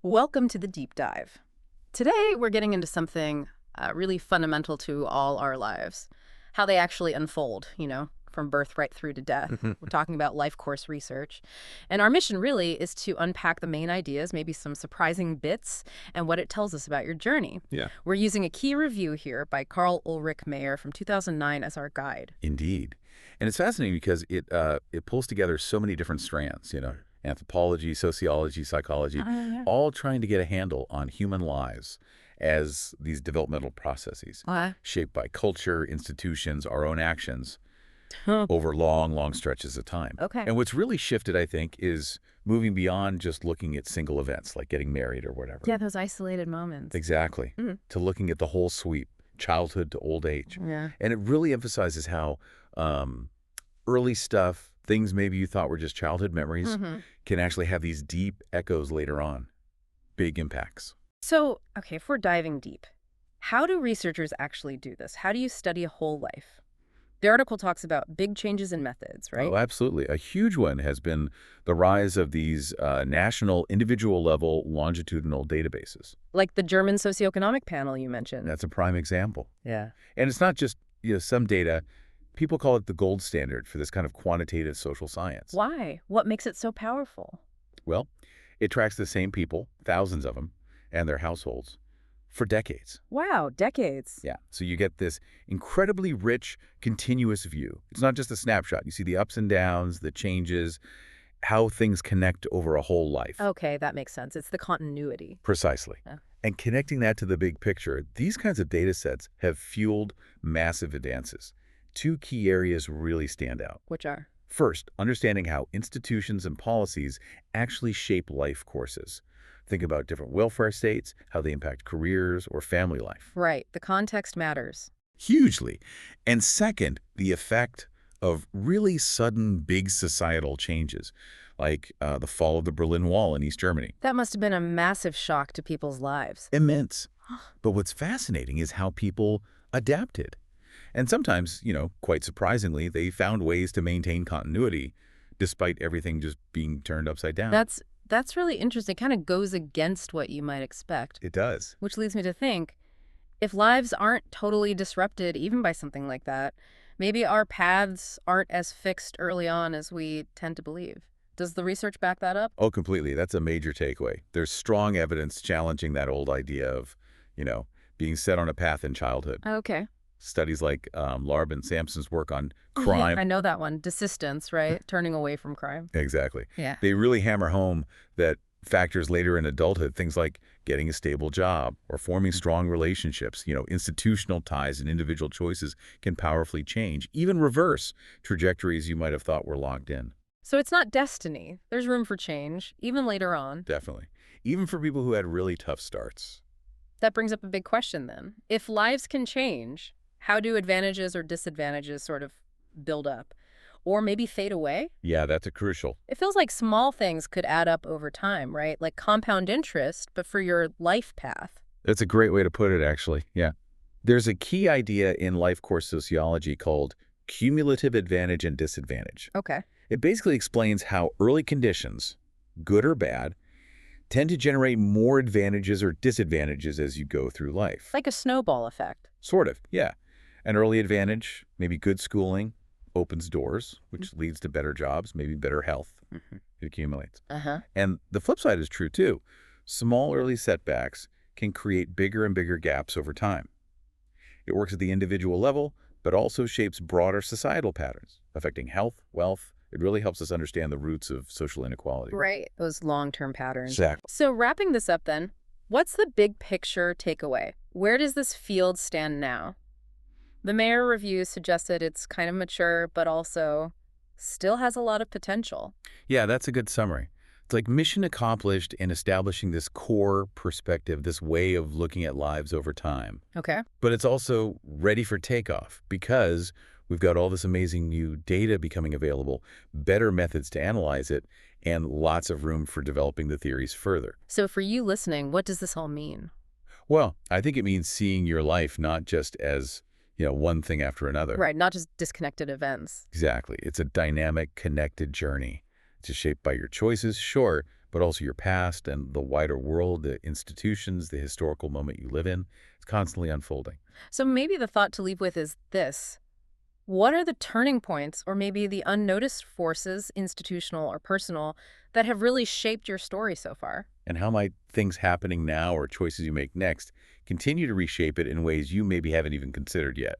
Welcome to the deep dive. Today, we're getting into something really fundamental to all our lives, how they actually unfold, from birth right through to death. We're talking about life course research. And our mission really is to unpack the main ideas, maybe some surprising bits, and what it tells us about your journey. Yeah, We're using a key review here by Carl Ulrich Mayer from 2009 as our guide. indeed. And it's fascinating because it pulls together so many different strands, anthropology, sociology, psychology, Yeah. all trying to get a handle on human lives as these developmental processes, shaped by culture, institutions, our own actions over long, long stretches of time. Okay. And what's really shifted, I think, is moving beyond just looking at single events like getting married or whatever. Yeah, those isolated moments. Exactly. To looking at the whole sweep, childhood to old age. Yeah. And it really emphasizes how early stuff, things maybe you thought were just childhood memories, can actually have these deep echoes later on, big impacts. So, okay, if we're diving deep, how do researchers actually do this? How do you study a whole life? The article talks about big changes in methods, right? Oh, absolutely. A huge one has been the rise of these national individual-level longitudinal databases. Like the German socioeconomic panel you mentioned. That's a prime example. Yeah. And it's not just some data. People call it the gold standard for this kind of quantitative social science. Why? What makes it so powerful? Well, it tracks the same people, thousands of them, and their households for decades. Wow, decades. Yeah. So you get this incredibly rich, continuous view. It's not just a snapshot. You see the ups and downs, the changes, how things connect over a whole life. Okay, that makes sense. It's the continuity. Precisely. Yeah. And connecting that to the big picture, these kinds of data sets have fueled massive advances. Two key areas really stand out. Which are? First, understanding how institutions and policies actually shape life courses. Think about different welfare states, how they impact careers or family life. Right, the context matters. Hugely. And second, the effect of really sudden big societal changes, like the fall of the Berlin Wall in East Germany. That must have been a massive shock to people's lives. Immense. But what's fascinating is how people adapted. And sometimes, quite surprisingly, they found ways to maintain continuity despite everything just being turned upside down. That's really interesting. It kind of goes against what you might expect. It does. Which leads me to think, if lives aren't totally disrupted even by something like that, maybe our paths aren't as fixed early on as we tend to believe. Does the research back that up? Oh, completely. That's a major takeaway. There's strong evidence challenging that old idea of, being set on a path in childhood. Okay. Studies like Larb and Sampson's work on Yeah, crime. I know that one. Desistance, right? Turning away from crime. Exactly. Yeah. They really hammer home that factors later in adulthood, things like getting a stable job or forming strong relationships, institutional ties and individual choices can powerfully change, even reverse trajectories you might have thought were locked in. So it's not destiny. There's room for change, even later on. Definitely. Even for people who had really tough starts. That brings up a big question then. If lives can change, how do advantages or disadvantages sort of build up? Or maybe fade away? Yeah, that's a crucial. It feels like small things could add up over time, right? Like compound interest, but for your life path. That's a great way to put it, actually. Yeah. There's a key idea in life course sociology called cumulative advantage and disadvantage. Okay. It basically explains how early conditions, good or bad, tend to generate more advantages or disadvantages as you go through life. Like a snowball effect. Sort of, yeah. An early advantage, maybe good schooling, opens doors, which leads to better jobs, maybe better health. It accumulates. And the flip side is true, too. Small early setbacks can create bigger and bigger gaps over time. It works at the individual level, but also shapes broader societal patterns, affecting health, wealth. It really helps us understand the roots of social inequality. Right. Those long-term patterns. Exactly. So wrapping this up then, what's the big picture takeaway? Where does this field stand now? The Mayer review suggested it's kind of mature, but also still has a lot of potential. Yeah, that's a good summary. It's like mission accomplished in establishing this core perspective, this way of looking at lives over time. Okay. But it's also ready for takeoff because we've got all this amazing new data becoming available, better methods to analyze it, and lots of room for developing the theories further. So for you listening, what does this all mean? Well, I think it means seeing your life not just as one thing after another. Right, not just disconnected events. Exactly. It's a dynamic, connected journey. It's shaped by your choices, sure, but also your past and the wider world, the institutions, the historical moment you live in. It's constantly unfolding. So maybe the thought to leave with is this. What are the turning points or maybe the unnoticed forces, institutional or personal, that have really shaped your story so far? And how might things happening now or choices you make next continue to reshape it in ways you maybe haven't even considered yet?